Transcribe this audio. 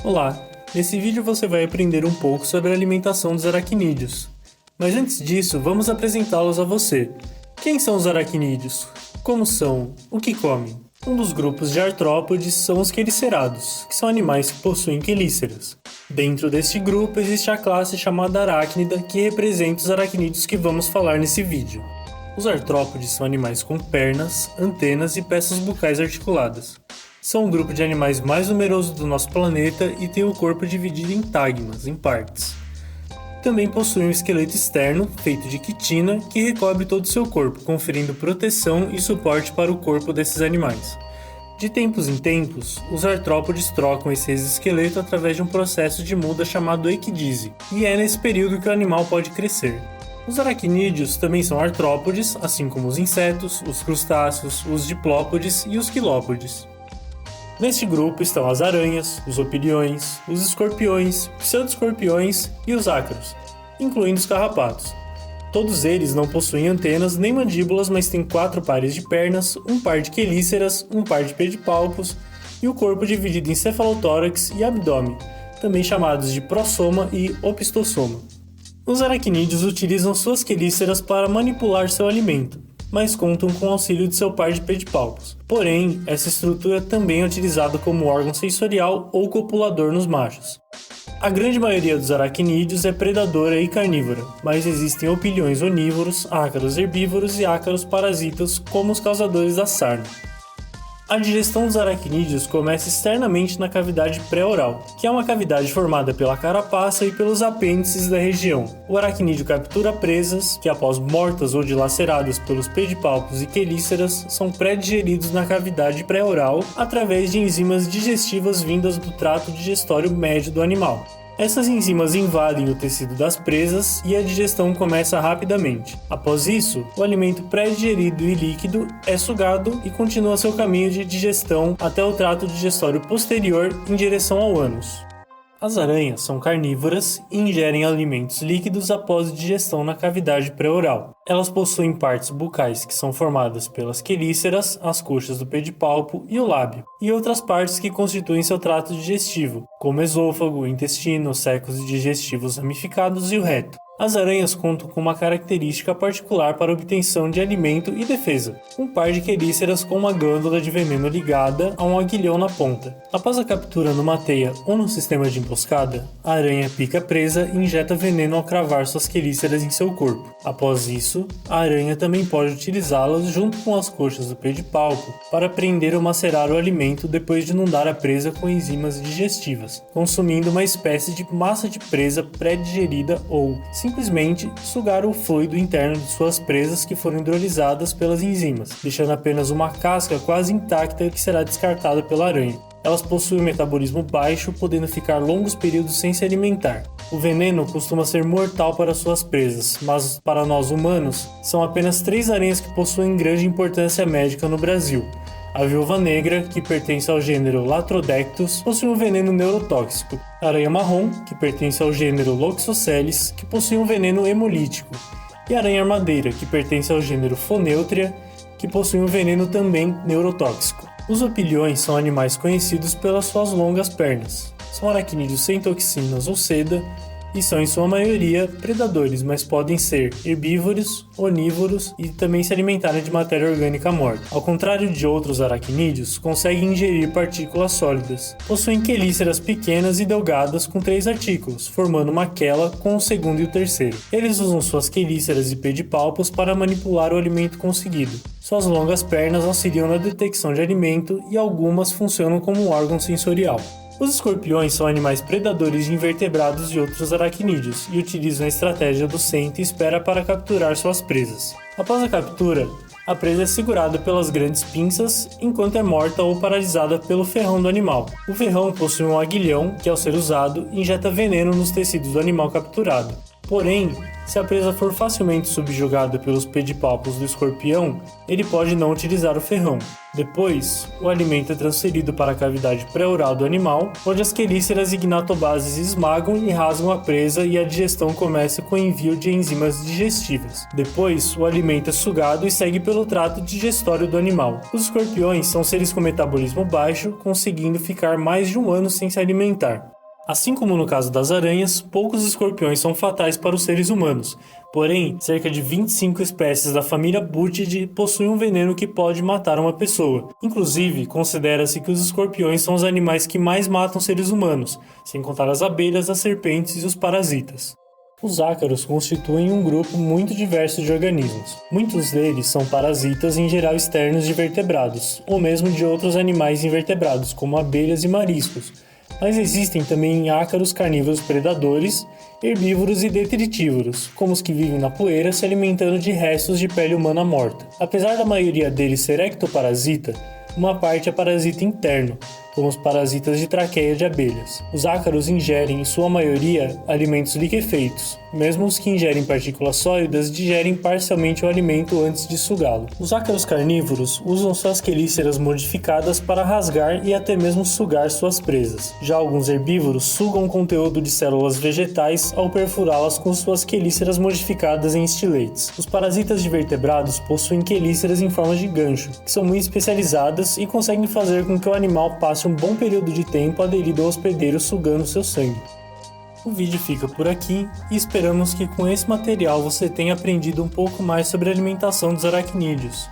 Olá, nesse vídeo você vai aprender um pouco sobre a alimentação dos aracnídeos. Mas antes disso, vamos apresentá-los a você. Quem são os aracnídeos? Como são? O que comem? Um dos grupos de artrópodes são os quelicerados, que são animais que possuem quelíceras. Dentro deste grupo existe a classe chamada aracnida, que representa os aracnídeos que vamos falar nesse vídeo. Os artrópodes são animais com pernas, antenas e peças bucais articuladas. São o grupo de animais mais numeroso do nosso planeta e tem o corpo dividido em tagmas, em partes. Também possuem um esqueleto externo, feito de quitina, que recobre todo o seu corpo, conferindo proteção e suporte para o corpo desses animais. De tempos em tempos, os artrópodes trocam esse exoesqueleto através de um processo de muda chamado equidise, e é nesse período que o animal pode crescer. Os aracnídeos também são artrópodes, assim como os insetos, os crustáceos, os diplópodes e os quilópodes. Neste grupo estão as aranhas, os opiliões, os escorpiões, pseudoescorpiões e os ácaros, incluindo os carrapatos. Todos eles não possuem antenas nem mandíbulas, mas têm 4 pares de pernas, um par de quelíceras, um par de pedipalpos e o corpo dividido em cefalotórax e abdômen, também chamados de prossoma e opistosoma. Os aracnídeos utilizam suas quelíceras para manipular seu alimento, mas contam com o auxílio de seu par de pedipalpos. Porém, essa estrutura também é utilizada como órgão sensorial ou copulador nos machos. A grande maioria dos aracnídeos é predadora e carnívora, mas existem opiliões onívoros, ácaros herbívoros e ácaros parasitas como os causadores da sarna. A digestão dos aracnídeos começa externamente na cavidade pré-oral, que é uma cavidade formada pela carapaça e pelos apêndices da região. O aracnídeo captura presas, que após mortas ou dilaceradas pelos pedipalpos e quelíceras, são pré-digeridos na cavidade pré-oral através de enzimas digestivas vindas do trato digestório médio do animal. Essas enzimas invadem o tecido das presas e a digestão começa rapidamente. Após isso, o alimento pré-digerido e líquido é sugado e continua seu caminho de digestão até o trato digestório posterior em direção ao ânus. As aranhas são carnívoras e ingerem alimentos líquidos após digestão na cavidade pré-oral. Elas possuem partes bucais que são formadas pelas quelíceras, as coxas do pedipalpo e o lábio, e outras partes que constituem seu trato digestivo, como o esôfago, o intestino, os secos digestivos ramificados e o reto. As aranhas contam com uma característica particular para obtenção de alimento e defesa, um par de quelíceras com uma glândula de veneno ligada a um aguilhão na ponta. Após a captura numa teia ou no sistema de emboscada, a aranha pica a presa e injeta veneno ao cravar suas quelíceras em seu corpo. Após isso, a aranha também pode utilizá-las junto com as coxas do pedipalpo para prender ou macerar o alimento depois de inundar a presa com enzimas digestivas, consumindo uma espécie de massa de presa pré-digerida ou simplesmente sugar o fluido interno de suas presas que foram hidrolisadas pelas enzimas, deixando apenas uma casca quase intacta que será descartada pela aranha. Elas possuem um metabolismo baixo, podendo ficar longos períodos sem se alimentar. O veneno costuma ser mortal para suas presas, mas para nós humanos, são apenas 3 aranhas que possuem grande importância médica no Brasil. A viúva negra, que pertence ao gênero Latrodectus, possui um veneno neurotóxico. A aranha marrom, que pertence ao gênero Loxosceles, que possui um veneno hemolítico. E a aranha armadeira, que pertence ao gênero Phoneutria, que possui um veneno também neurotóxico. Os opiliões são animais conhecidos pelas suas longas pernas. São aracnídeos sem toxinas ou seda e são, em sua maioria, predadores, mas podem ser herbívoros, onívoros e também se alimentarem de matéria orgânica morta. Ao contrário de outros aracnídeos, conseguem ingerir partículas sólidas. Possuem quelíceras pequenas e delgadas com 3 artículos, formando uma quela com o segundo e o terceiro. Eles usam suas quelíceras e pedipalpos para manipular o alimento conseguido. Suas longas pernas auxiliam na detecção de alimento e algumas funcionam como um órgão sensorial. Os escorpiões são animais predadores de invertebrados e outros aracnídeos e utilizam a estratégia do senta e espera para capturar suas presas. Após a captura, a presa é segurada pelas grandes pinças enquanto é morta ou paralisada pelo ferrão do animal. O ferrão possui um aguilhão que, ao ser usado, injeta veneno nos tecidos do animal capturado. Porém, se a presa for facilmente subjugada pelos pedipalpos do escorpião, ele pode não utilizar o ferrão. Depois, o alimento é transferido para a cavidade pré-oral do animal, onde as quelíceras ignatobases esmagam e rasgam a presa e a digestão começa com o envio de enzimas digestivas. Depois, o alimento é sugado e segue pelo trato digestório do animal. Os escorpiões são seres com metabolismo baixo, conseguindo ficar mais de um ano sem se alimentar. Assim como no caso das aranhas, poucos escorpiões são fatais para os seres humanos. Porém, cerca de 25 espécies da família Buthidae possuem um veneno que pode matar uma pessoa. Inclusive, considera-se que os escorpiões são os animais que mais matam seres humanos, sem contar as abelhas, as serpentes e os parasitas. Os ácaros constituem um grupo muito diverso de organismos. Muitos deles são parasitas em geral externos de vertebrados, ou mesmo de outros animais invertebrados, como abelhas e mariscos. Mas existem também ácaros carnívoros predadores, herbívoros e detritívoros, como os que vivem na poeira se alimentando de restos de pele humana morta. Apesar da maioria deles ser ectoparasita, uma parte é parasita interno, como os parasitas de traqueia de abelhas. Os ácaros ingerem, em sua maioria, alimentos liquefeitos. Mesmo os que ingerem partículas sólidas digerem parcialmente o alimento antes de sugá-lo. Os ácaros carnívoros usam suas quelíceras modificadas para rasgar e até mesmo sugar suas presas. Já alguns herbívoros sugam o conteúdo de células vegetais ao perfurá-las com suas quelíceras modificadas em estiletes. Os parasitas de vertebrados possuem quelíceras em forma de gancho, que são muito especializadas e conseguem fazer com que o animal passe um bom período de tempo aderido ao hospedeiro sugando seu sangue. O vídeo fica por aqui e esperamos que com esse material você tenha aprendido um pouco mais sobre a alimentação dos aracnídeos.